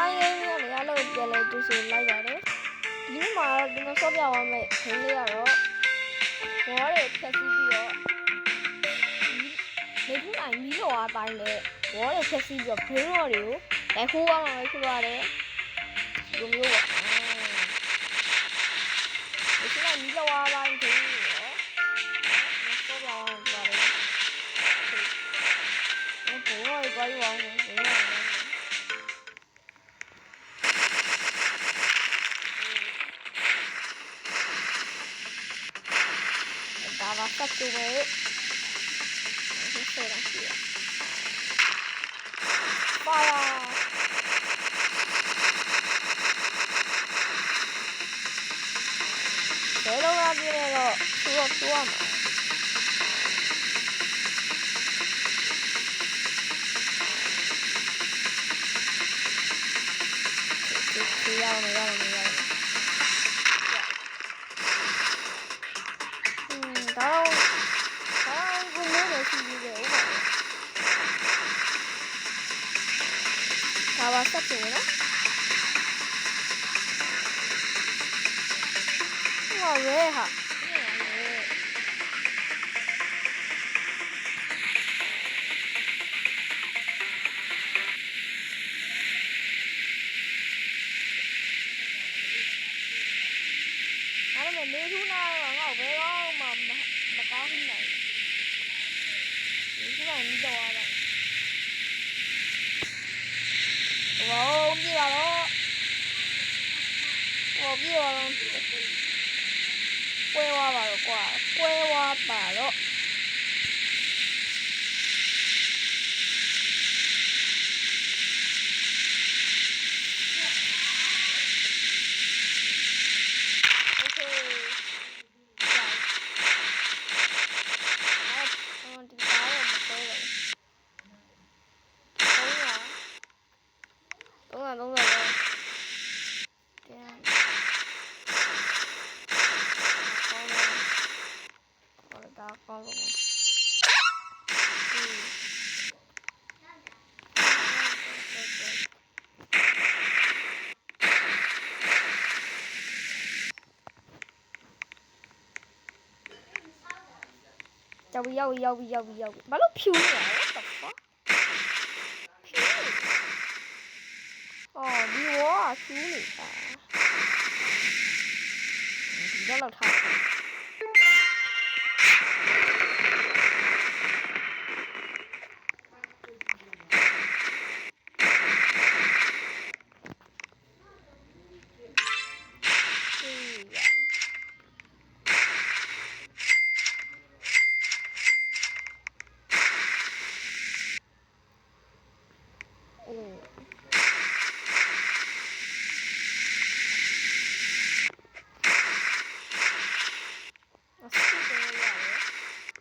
င်းရင်းနဲ့လည်းအလုပ်ပြန်လဲတူဆိုလိုက်ပါတယ်ဒီနေ့မှာတော့ဒီလိုဆော့ပြသွားမယ်ခင်းလေးရတော့ဘောတွေဖြတ်စီးပြီးတော့နေထူးနိုင်မီးလောအတိုင်းနဲ့ဘောတွေဖြတ်စီးပြီးတော့ brain rot တွေကိုလိုက်ခိုးသွားမှာပဲဖြစ်ပါတယ်ဒီလိုမျိုးပေါ့ဒီကနေ့မီးလောအတိုင်းခင်းပြီးတော့ဆော့ပြသွားမှာပါတယ်brain rot တွေသွားယူအောင်brain rot ဒါပါဆက်ကြည့်မယ်ဒီစရမ်းစီပါယာဘယ်လိုလဲပြည့်တော့သူ့ရမှာဒီရအောင်ရအောင်ဒါတော့ကိုမျိုးနဲ့ရှိသေးတယ်ဟုတ်ပါဘူးဒါပါဆက်တယ်နော်ဟောရဲဟာအဲ့ဒါမေထူးနာတော့ငါ့ဘယ်တော့မှမကောင်းနိုင်ဘူးဒီကနေ့တော့ရတာဝေါပြေပါတော့ပြေပါတော့ပွဲဝါပါတော့ကွာပွဲဝါပါတော့ကောင်းလို့ရောက်ဘာလို့ဖြူနေရလဲတော့ဖြူအော်ဒီဝါဖြူနေတာဒီတော့ထား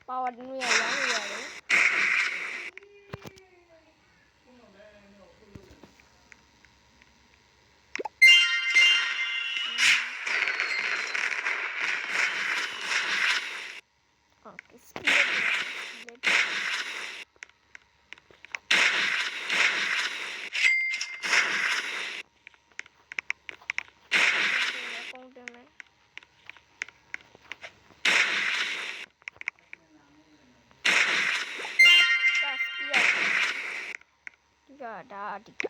ပါဝါတင်းရရောင်းရတယ်ဒါအတိက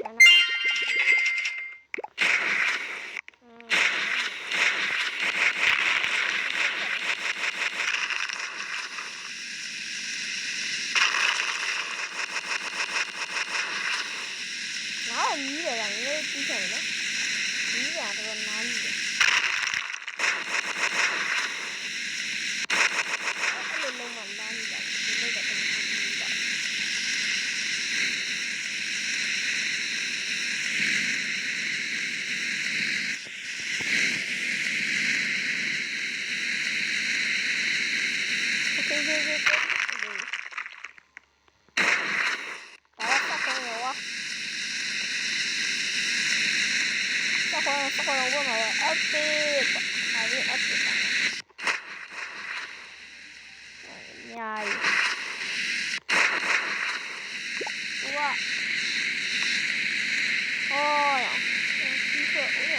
နားမီးတယ်ကလည်းပြီးတယ်နော်မီးတာတော့နားမီးတယ်လုံးဝနားမီးတာဒီလိုတော့နားမီးတာโอเคဒါတော့ဆက်ရောဝါဆက်ရောဝါမှာအပ်ပေးပါအဲ့ဒီအပ်ပေးပါ များကြီးဟိုကဟောရဒီဆိုဦးရ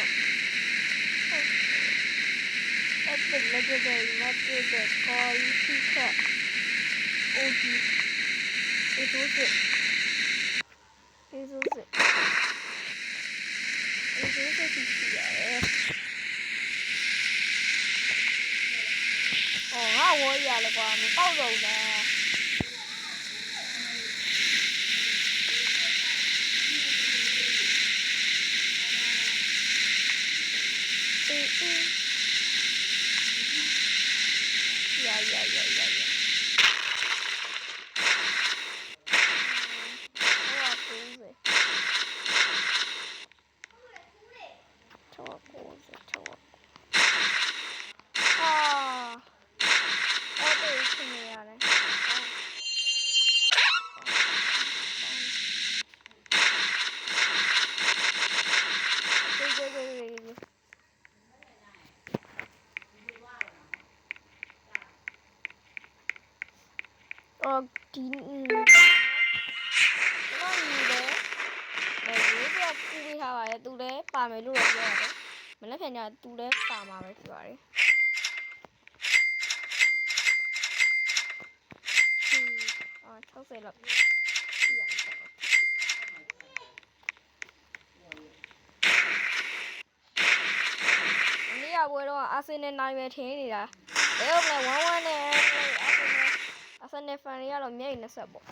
အဲ့ဒီလက်ကျတဲ့မတ်တဲ့ကော်စီခအိုဂျီဒီဆိုစစ်ဒီဆိုစစ်ရှိရတယ်哦，那我也了瓜，没到肉呢。呀！抽我裤子。啊！对，是那样的。对。ဒီတော့ညီတယ်ရေးပြပူပေးထားပါတယ်သူလည်းပါမယ်လို့တော့ပြောရတယ်မလက်ဖြန်ကြသူလည်းပါမှာပဲဖြစ်ပါတယ်60လောက်ပြရမယ်နေ့ကပွဲတော့အာဆင်နယ်နိုင်ပဲထင်းနေတာဘယ်လိုလဲ1-1နဲ့အာဆင်နယ်ဖန်တွေကတော့မျက်ရည်နဲ့ဆက်ပေါ့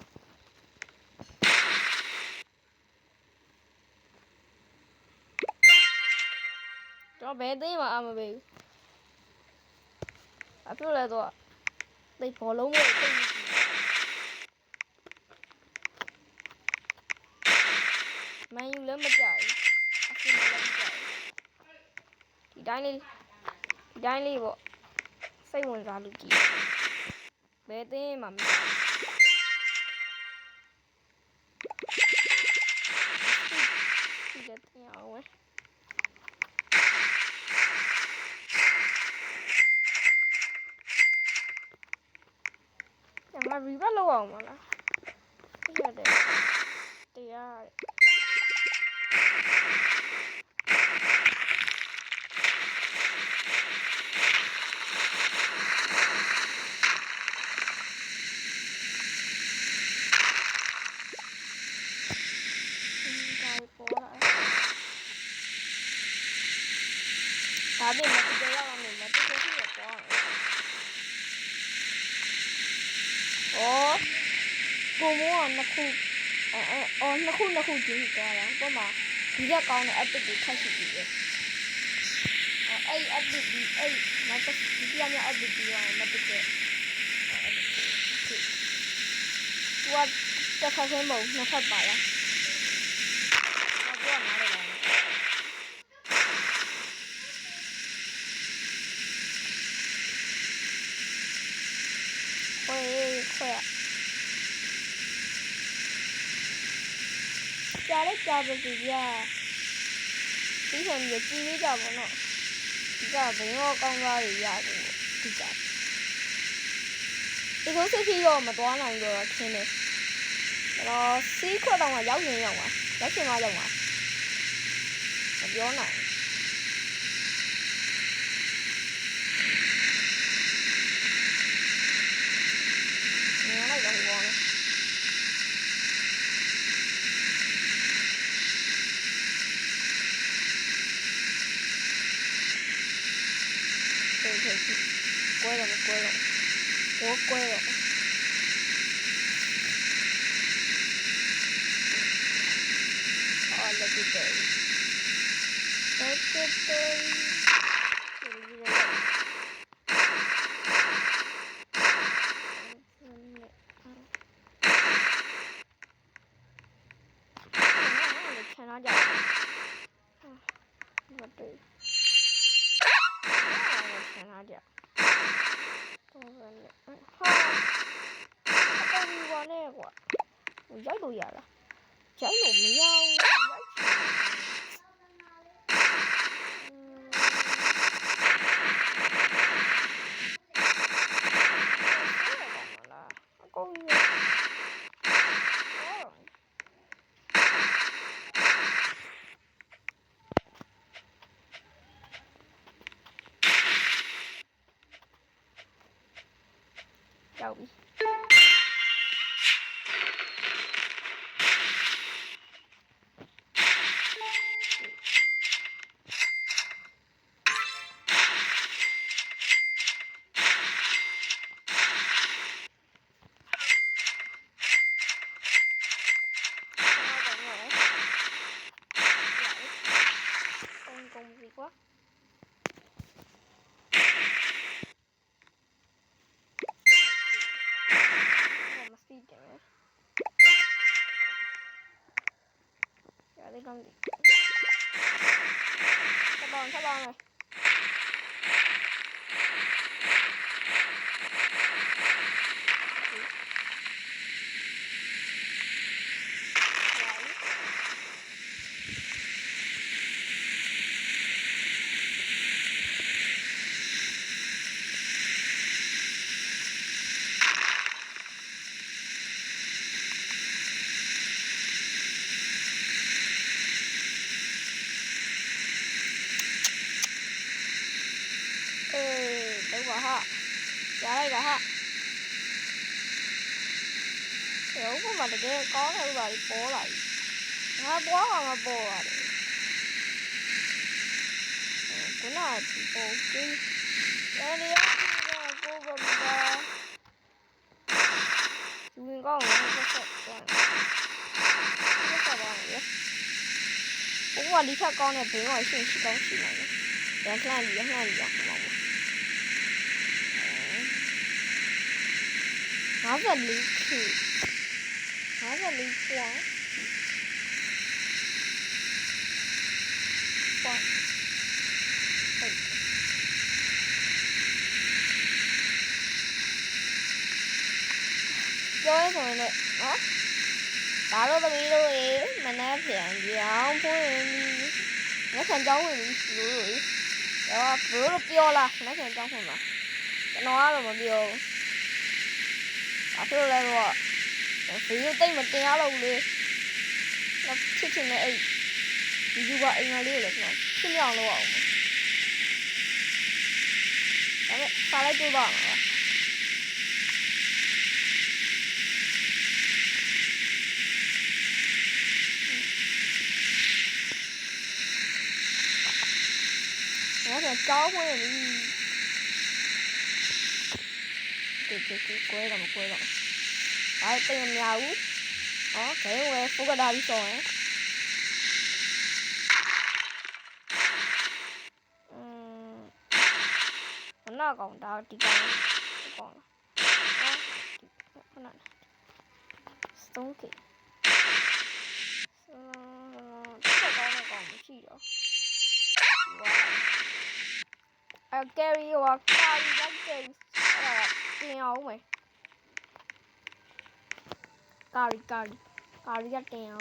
ကျွန်တော်ဘယ်သိမ်းမှအမပေးဘူးအပြောလဲတော့သိဘောလုံးဝသိမ်းမန်ယူလည်းမကြဘူးအဆင်လည်းမကြဘူးဒီတိုင်းလေးပေါ့စိတ်ဝင်စားလို့ကြည့်ဘယ်သိမ်းမှမဒီလက်တင်အောင်ဝဲညမရီဘတ်လောက်အောင်မလားရတယ်တရားဒါပေမဲ့ဒီကြောက်အောင်မတူတူဖြစ်တော့ကိုမိုးကနှစ်ခုနှစ်ခုကျင်းသွားတာပေါ့မှာဒီရက်ကောင်းတဲ့ epic ကိုထပ်ရှိပြီလေအဲ့ epic ဒီအဲ့နောက်တစ်ဒီပြမြ epic ပြီးတော့မတူတဲ့ဟိုကတစ်ခါချင်းမဟုတ်နှစ်ခါပါလားဘာပြောမှာလဲခွဲကြားလိုက်ကြားပါစီဗျာဒီဆိုရင်ကြည့်ရကြပါတော့ဒီကဘင်းရောကောင်းသားတွေရတယ်ဒီကဒီလိုစစ်စီရောမသွားနိုင်တော့ခင်းတယ်အဲ့တော့စီးခွက်တော့ရောက်ရင်ရောက်ပါရောက်ချင်မှရောက်ပါမပြောနိုင်လိုက်တော့ဘောနော်ကွဲတော့အာလက်ကြည့်တယ်ခံရကြမတွေ့ခံရကြတော့လည်းဟာအတူပါနဲ့ကွာရိုက်လို့ရလားရိုက်လို့မရဘူးရိုက် ကြောက်ပြီကုန်ပြီကွာမစီးတယ်ရတယ်ကောင်းတယ်ထပ်ပေါင်းမယ်đâu vào ha ra đây là ha hiểu có mà để có theo lại bỏ lại nó bó vào mà bò lại cũng là bò chứ đây đi cô vào mà chúng mình có một cái sợi cũng là đi theo con này phía ngoài xuyên con xì này để làm gì nó rất lý thử nó rất lý quá chơi rồi này đó đó đâu tao đi đâu ấy mà nó phiền gì không có đi nó thành giống rồi lưỡi đó vừa được tiêu là nó thành trong phần mà nó rồi mà tiêu à thôi lên rồi sử dụng tay mình téo đâu đi nó chết trên này ví dụ vậy nó đi được rồi không nhau đâu đấy sao lấy tôi bỏ rồi nó là chó của này quê rồi đấy tên nhà út đó cái quê phố cái đa đi rồi ấy nó còn đào thì còn con này sống kì cái con này còn cái gì đó carry hoặc carry đánh carry là đeo mày carry ra đeo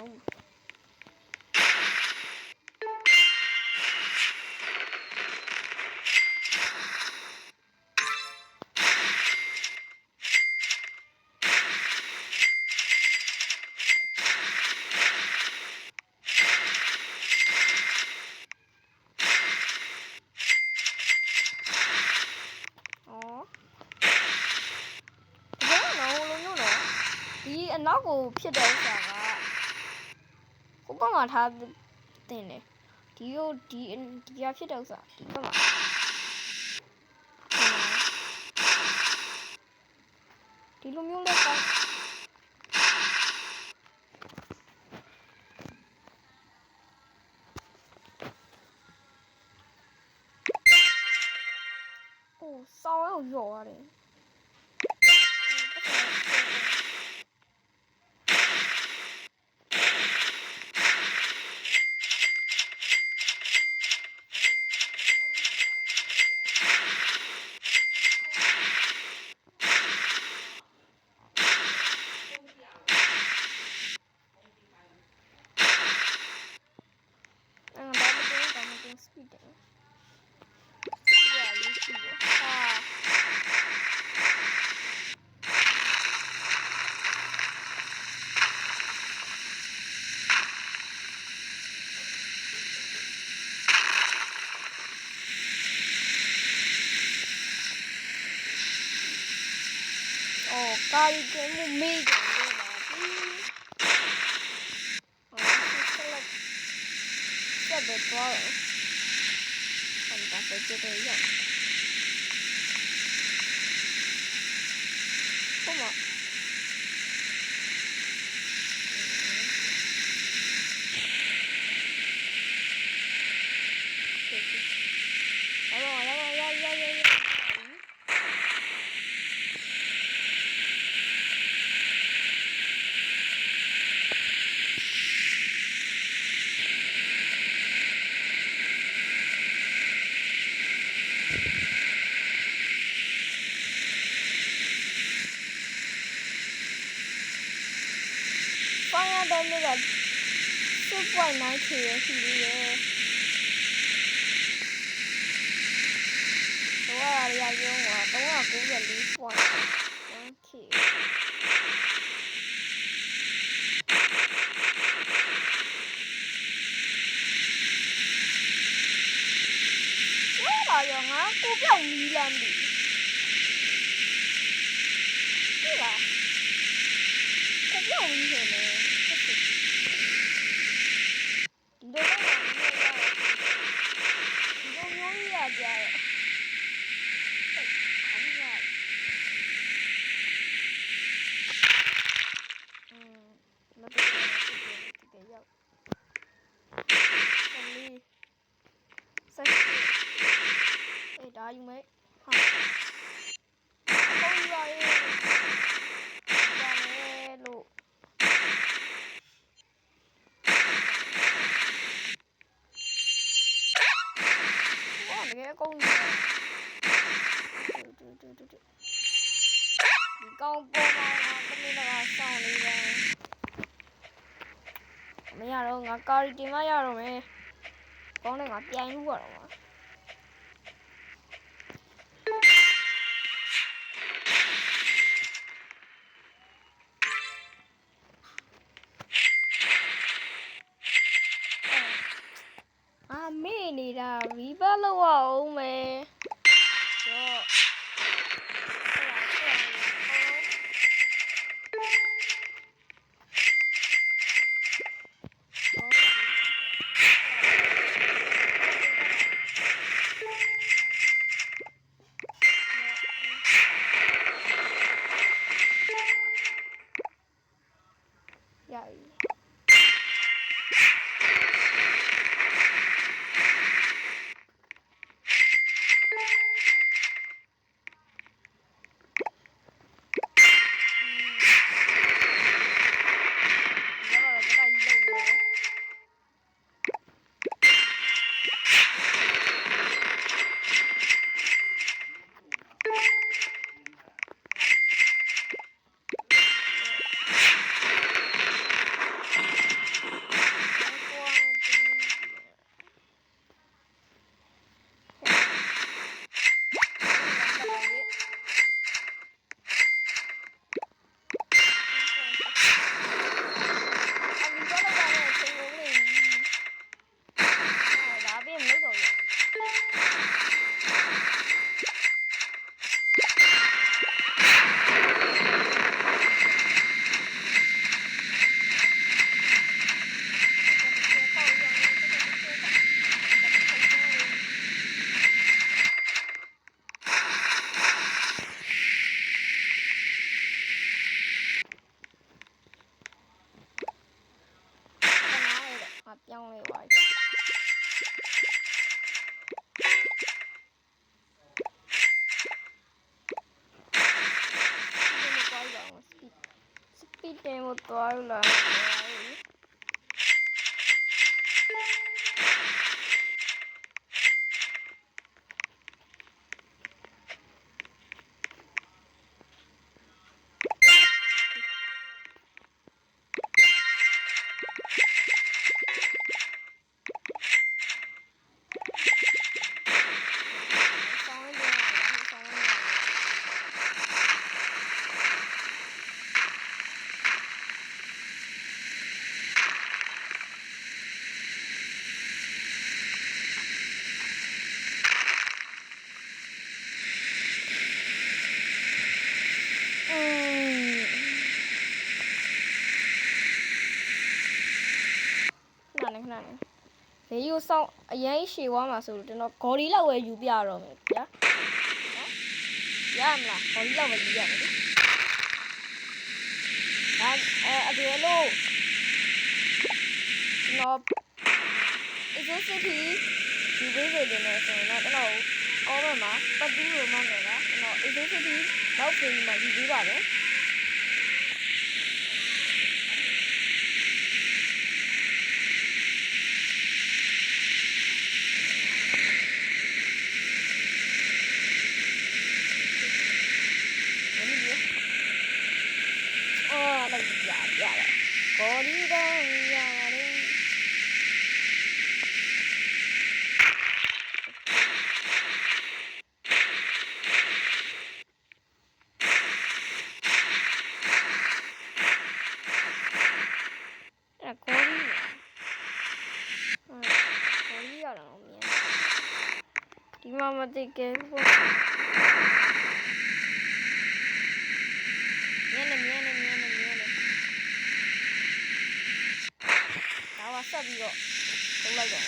nó cũngဖြစ်တယ်ဆိုတာကဟိုဘက်မှာထားတင်တယ်ဒီကဖြစ်တယ်ဆိုတာဒီဘက်မှာဒီလိုမျိုးလဲကောင်းအိုးစောင်းရောရောရတယ်speed တယ်ဒီကလေးရှိတယ်ဟာ哦，咖喱节目没讲过吧？这得多了，看大飞机的样子。干嘛？Fire damage 4.9k ရရှိသေးတယ်။တော့ရရရုံးက394.1k ဘာရောငါကိုပြောက်နီးလမ်းပြီ။ဟုတ်လားကိုပြောက်နီးတယ်လေဒီလိုမျိုးရကြရဒါယူမယ်ဟာဟုတ်ပါရဲ့ဒါလည်းလို့哇တကယ်ကောင်းနေဒီကောင်းပေါ်မှာတမင်တကာစောင်းလေးပဲမရတော့ငါကာရီတင်မရတော့မယ်ကောင်းတယ်ငါပြန်ယူရတော့မှာမေ့နေတာရီဘတ်လောက်အောင်မယ်တော့ရပြီပြောင်းလဲပါဒီလိုသွားရအောင် speed တင်ဖို့သွားလာ ကိုစောင်းအရင်ရှည်သွားမှာဆိုလို့ကျွန်တော်ဂေါ်ဒီလောက်ပဲယူပြရတော့မယ်ဗျာနော်ရမလားဂေါ်ဒီလောက်ပဲယူရမယ်လေအပြေလို့ကျွန်တော် Exosity ယူပေးစေတယ်နဲ့ဆိုရင်တော့ကျွန်တော်အော်ဘက်မှာပတ်တူးလိုမှမယ်လားကျွန်တော် Exosity နောက်ပြင်မှာယူပေးပါမယ်ဘော်ဒီတော့ရပါတယ်အဲ့ကော်ဒီရတော့မြန်ဒီမှာမသိကဲဘူးမြန်နေဆက်ပြီးတော့လုပ်လိုက်တော့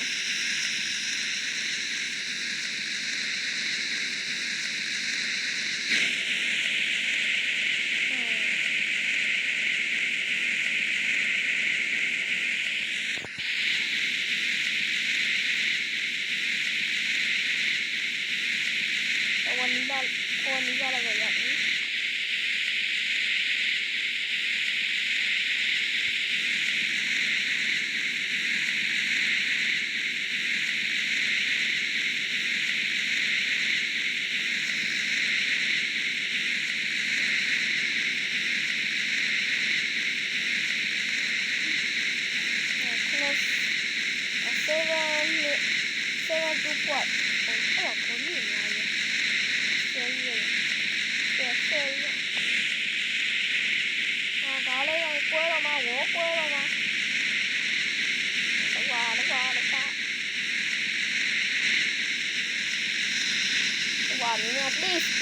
วันนี้เราก็อยากนี้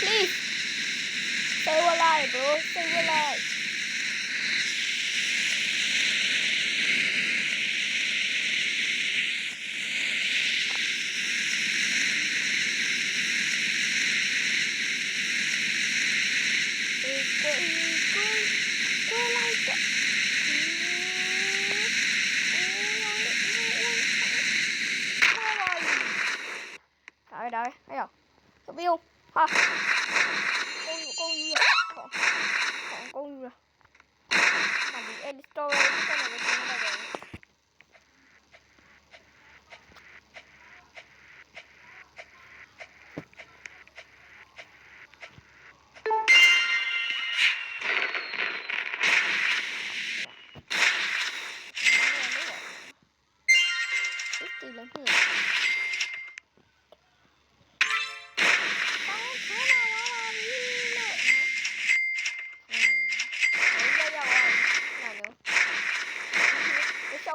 Please stay alive bro stay alive Đấy, thấy không? Cái bill ha con gì vậy con gì vậy mà bị editor cái này cái này rồi tí lên here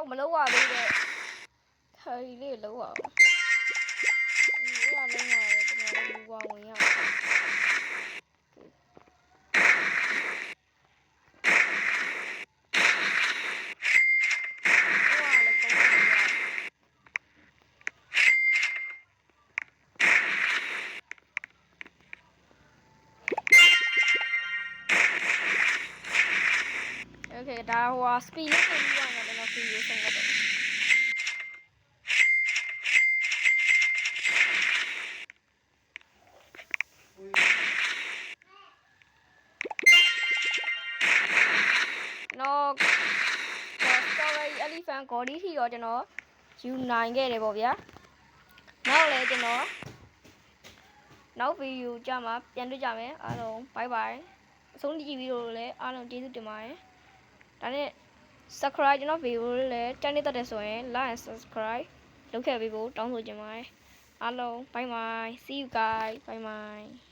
mà lấu vào đi rồi hơi đi lấu vào ra bên ngoài rồi tụi nó đi qua ngoài nhau ok đã hòa speed lên đi ra là nó phi vô xong rồi nó story elephant có đi thì rồi cho nó chịu nài nghe để bỏ giá nó lên cho nó nấu video cho mà dành cho mẹ alo bye bye xuống đi video lấy alo chỉ từ máy đã đấy subscribe cho nó video lấy channel ta để rồi like and subscribe đúng khi video trong rồi cho mày alo bye bye see you guys bye bye